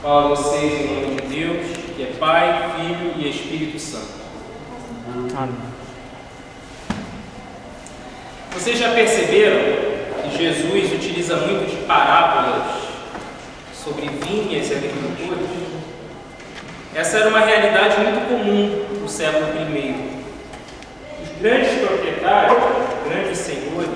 Fala a vocês em nome de Deus, que é Pai, Filho e Espírito Santo. Amém. Vocês já perceberam que Jesus utiliza muito de parábolas sobre vinhas e agricultores? Essa era uma realidade muito comum no século I. Os grandes proprietários, grandes senhores,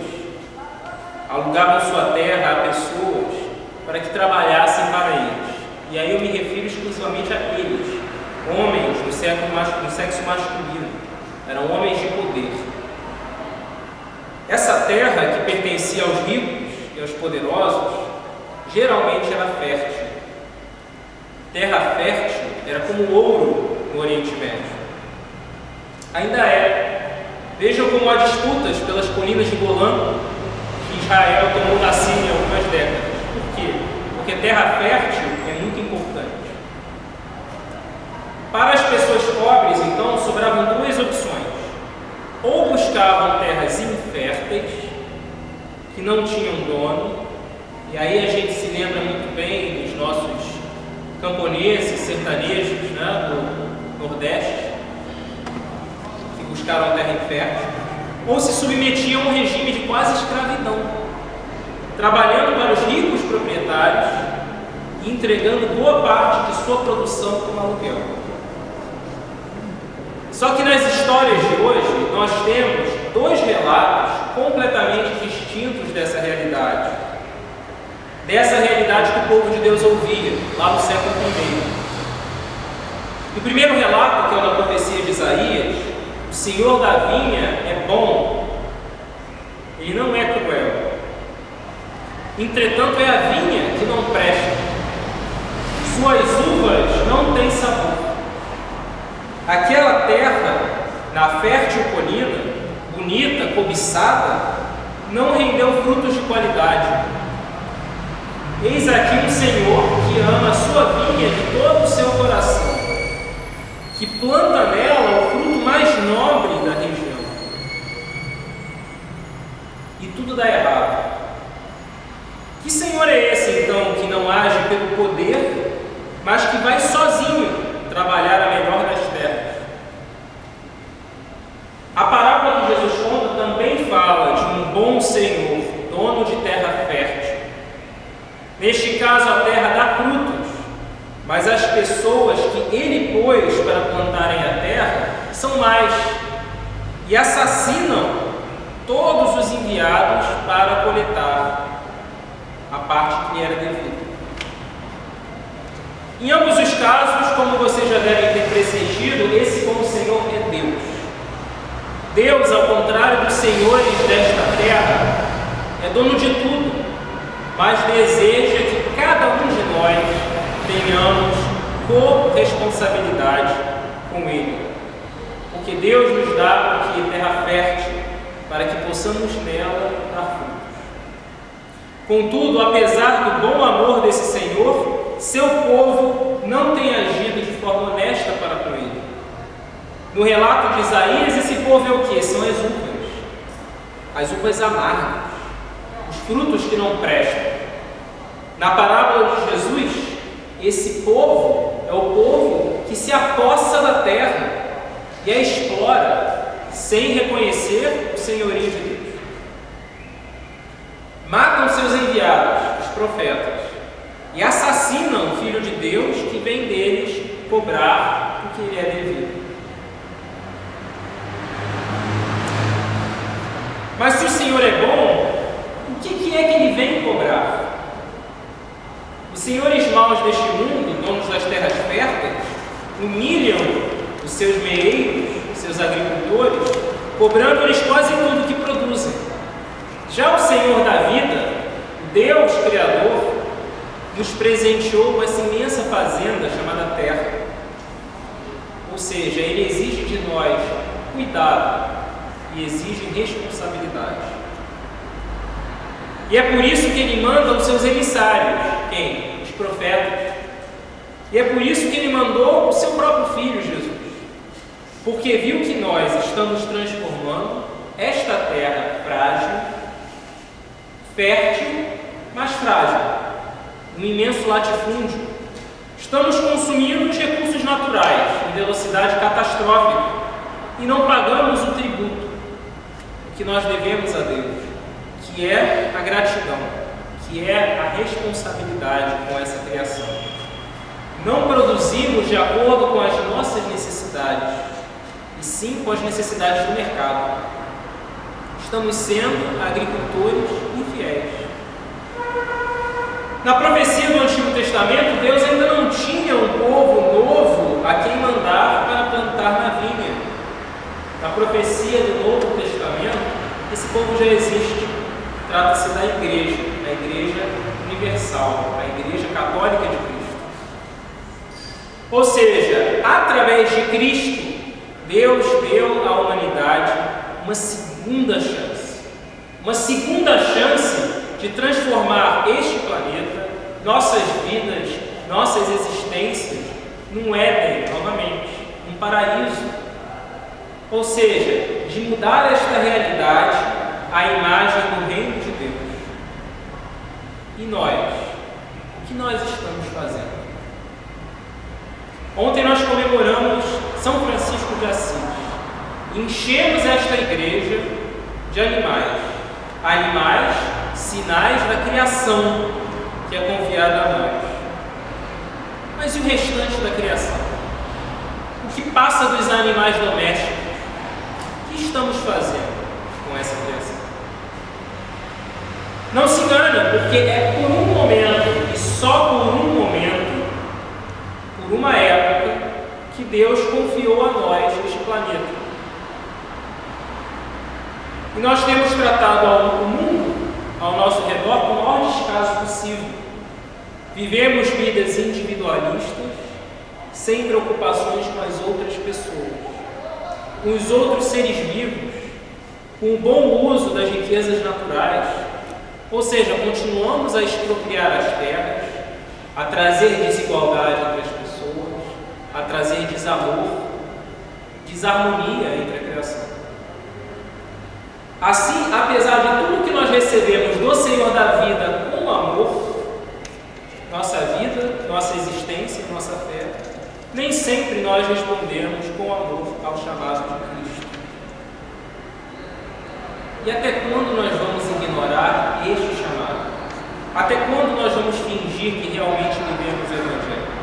alugavam sua terra a pessoas para que trabalhassem para eles. E aí eu me refiro exclusivamente a eles, homens do sexo masculino. Eram homens de poder. Essa terra, que pertencia aos ricos e aos poderosos, geralmente era fértil. Terra fértil era como ouro no Oriente Médio. Ainda é. Vejam como há disputas pelas colinas de Golã, que Israel tomou da Síria há algumas décadas. Por quê? Porque terra fértil é muito importante. Para as pessoas pobres, então, sobravam duas opções. Ou buscavam terras inférteis, que não tinham dono, e aí a gente se lembra muito bem dos nossos camponeses, sertanejos, do Nordeste, que buscaram terra infértil, ou se submetiam a um regime de quase escravidão, trabalhando para os ricos proprietários e entregando boa parte de sua produção como aluguel. Só que nas histórias de hoje, nós temos dois relatos completamente distintos dessa realidade. Dessa realidade que o povo de Deus ouvia, lá no século I. No primeiro relato, que é o da profecia de Isaías, o Senhor da vinha é bom, ele não é cruel. Entretanto, é a vinha que não presta. Suas uvas não têm sabor. Aquela terra, na fértil colina, bonita, cobiçada, não rendeu frutos de qualidade. Eis aqui um Senhor que ama a sua vinha de todo o seu coração, que planta nela o fruto mais nobre da região. E tudo dá errado. Que Senhor é esse, então, que não age pelo poder, mas que vai sozinho trabalhar a melhor das terras? A parábola que Jesus conta também fala de um bom Senhor, dono de terra fértil. Neste caso, a terra dá frutos, mas as pessoas que ele pôs para plantarem a terra são mais, e assassinam todos os enviados para coletar a parte que lhe era devida. Em ambos os casos, como vocês já devem ter pressentido, esse bom Senhor é Deus. Deus, ao contrário dos senhores desta terra, é dono de tudo, mas deseja que cada um de nós tenhamos corresponsabilidade com Ele. Porque Deus nos dá aqui terra fértil para que possamos nela dar frutos. Contudo, apesar do bom amor desse Senhor, seu povo não tem agido de forma honesta para com Ele. No relato de Isaías, esse povo é o que? São as uvas amargas, os frutos que não prestam. Na parábola de Jesus, esse povo é o povo que se apossa da terra e a explora sem reconhecer o senhorio de Deus. Matam seus enviados, os profetas, e assassinam o Filho de Deus que vem deles cobrar o que lhe é devido. Mas se o Senhor é bom, o que é que Ele vem cobrar? Os senhores maus deste mundo, donos das terras férteis, humilham os seus meeiros, os seus agricultores, cobrando-lhes quase tudo que produzem. Já o Senhor da vida, Deus Criador, nos presenteou com essa imensa fazenda chamada terra. Ou seja, Ele exige de nós cuidado e exige responsabilidade. E é por isso que Ele manda os seus emissários. Quem? Os profetas. E é por isso que Ele mandou o seu próprio Filho, Jesus. Porque viu que nós estamos transformando esta terra frágil, fértil, mas frágil, um imenso latifúndio, Estamos consumindo os recursos naturais em velocidade catastrófica e não pagamos o tributo que nós devemos a Deus, que é a gratidão, que é a responsabilidade com essa criação. Não produzimos de acordo com as nossas necessidades, e sim com as necessidades do mercado. Estamos sendo agricultores infiéis. Na profecia do Antigo Testamento, Deus ainda não tinha um povo novo a quem mandar para plantar na vinha. Na profecia do Novo Testamento, esse povo já existe. Trata-se da igreja, a igreja universal, a igreja católica de Cristo. Ou seja, através de Cristo, Deus deu à humanidade uma segunda chance. Uma segunda chance de transformar este planeta, nossas vidas, nossas existências, num Éden novamente, um paraíso. Ou seja, de mudar esta realidade à imagem do reino de Deus. E nós? O que nós estamos fazendo? Ontem nós comemoramos São Francisco de Assis. Enchemos esta igreja de animais. Animais, sinais da criação que é confiada a nós. Mas e o restante da criação? O que passa dos animais domésticos? O que estamos fazendo com essa criação? Não se engane, porque é por um momento, e só por um momento, por uma época, que Deus confiou a nós este planeta. E nós temos tratado o mundo ao nosso redor com o maior descaso possível. Vivemos vidas individualistas, sem preocupações com as outras pessoas, com os outros seres vivos, com o bom uso das riquezas naturais. Ou seja, continuamos a expropriar as terras, a trazer desigualdade entre as pessoas, a trazer desamor, desarmonia entre a criação. Assim, apesar de tudo que nós recebemos do Senhor da vida com amor, nossa vida, nossa existência, nossa fé, nem sempre nós respondemos com amor ao chamado de Cristo. E até quando nós vamos ignorar este chamado? Até quando nós vamos fingir que realmente vivemos o Evangelho?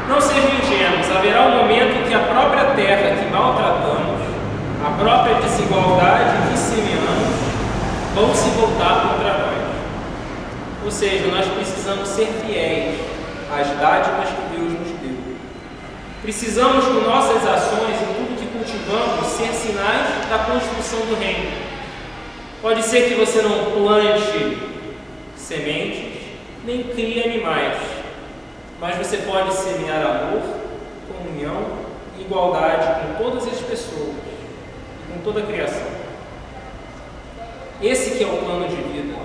Não sejam ingênuos, haverá um momento em que a própria terra que maltratamos, a própria desigualdade que semeamos, vão se voltar contra nós. Ou seja, nós precisamos ser fiéis às dádivas que Deus nos deu. Precisamos, com nossas ações e tudo que cultivamos, ser sinais da construção do reino. Pode ser que você não plante sementes, nem crie animais, mas você pode semear amor, comunhão e igualdade com todas as pessoas e com toda a criação. Esse que é o plano de vida.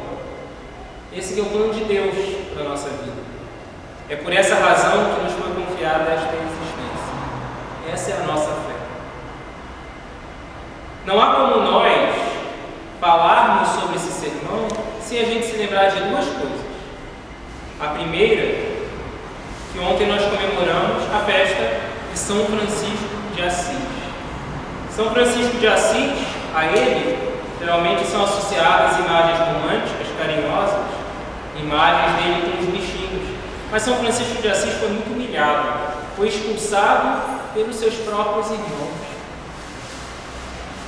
Esse que é o plano de Deus para a nossa vida. É por essa razão que nos foi confiada esta existência. Essa é a nossa fé. Não há como nós falarmos sobre esse sermão sem a gente se lembrar de duas coisas. A primeira, que ontem nós comemoramos a festa de São Francisco de Assis. São Francisco de Assis, a ele, geralmente são associadas imagens românticas, carinhosas, imagens dele com os bichinhos. Mas São Francisco de Assis foi muito humilhado, foi expulsado pelos seus próprios irmãos.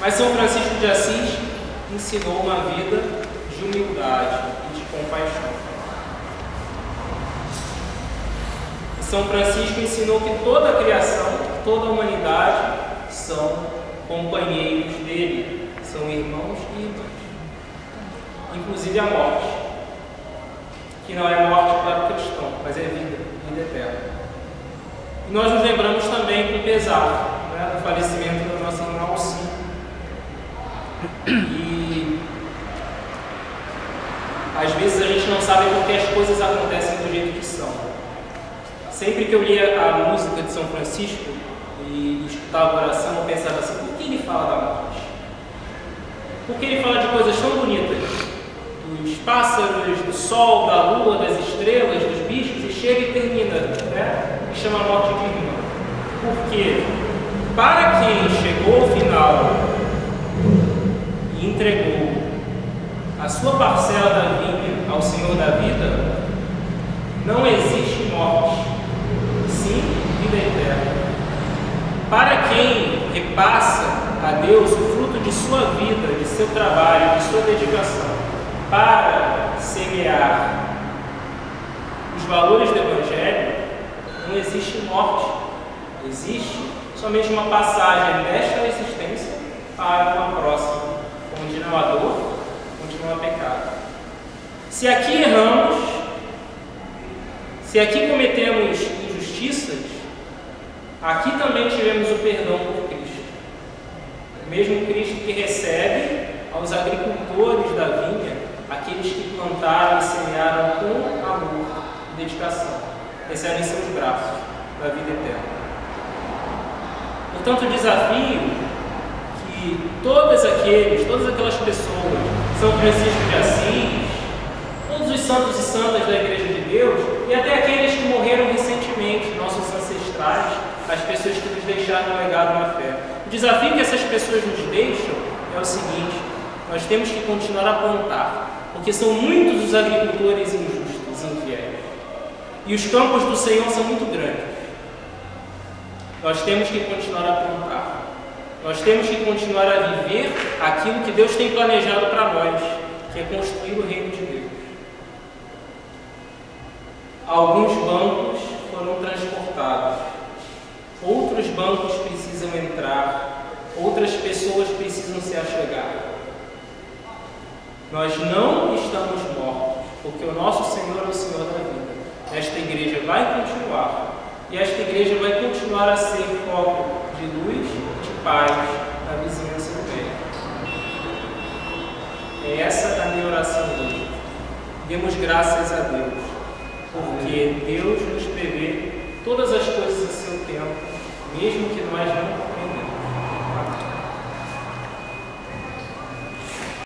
Mas São Francisco de Assis ensinou uma vida de humildade e de compaixão. São Francisco ensinou que toda a criação, toda a humanidade são companheiros dele, são irmãos e irmãs. Inclusive a morte, que não é morte para o cristão, mas é vida, vida eterna. E nós nos lembramos também com pesar, do falecimento da nossa irmã Alci. E às vezes a gente não sabe porque as coisas acontecem do jeito que são. Sempre que eu lia a música de São Francisco e escutava a oração, eu pensava assim, por que ele fala da morte? Por que ele fala de coisas tão bonitas? dos pássaros, do sol, da lua, das estrelas, dos bichos, e chega e termina, né? E chama a morte de irmã. Por quê? Para quem chegou ao final e entregou a sua parcela da vinha ao Senhor da vida, não existe morte, sim vida eterna. Para quem repassa a Deus o fruto de sua vida, de seu trabalho, de sua dedicação, para semear os valores do Evangelho, não existe morte, existe somente uma passagem desta existência para uma próxima, continua a dor, continua o pecado. Se aqui erramos, se aqui cometemos injustiças, aqui também tivemos o perdão por Cristo. O mesmo Cristo que recebe aos agricultores da vinha, aqueles que plantaram e semearam com amor e dedicação, recebem em seus braços da vida eterna. Portanto, o desafio que todas aquelas pessoas, São Francisco de Assis, todos os santos e santas da Igreja de Deus, e até aqueles que morreram recentemente, nossos ancestrais, as pessoas que nos deixaram um legado na fé. O desafio que essas pessoas nos deixam é o seguinte: nós temos que continuar a plantar, porque são muitos os agricultores injustos e infiéis, e os campos do Senhor são muito grandes. Nós temos que continuar a plantar, nós temos que continuar a viver aquilo que Deus tem planejado para nós, que é construir o reino de Deus. Alguns bancos foram transportados, outros bancos precisam entrar, outras pessoas precisam se achegar. Nós não estamos mortos, porque o nosso Senhor é o Senhor da vida. Esta igreja vai continuar, e esta igreja vai continuar a ser foco de luz, de paz na vizinhança do bem. É essa a minha oração hoje. Demos graças a Deus, porque Deus nos prevê todas as coisas a seu tempo, mesmo que nós não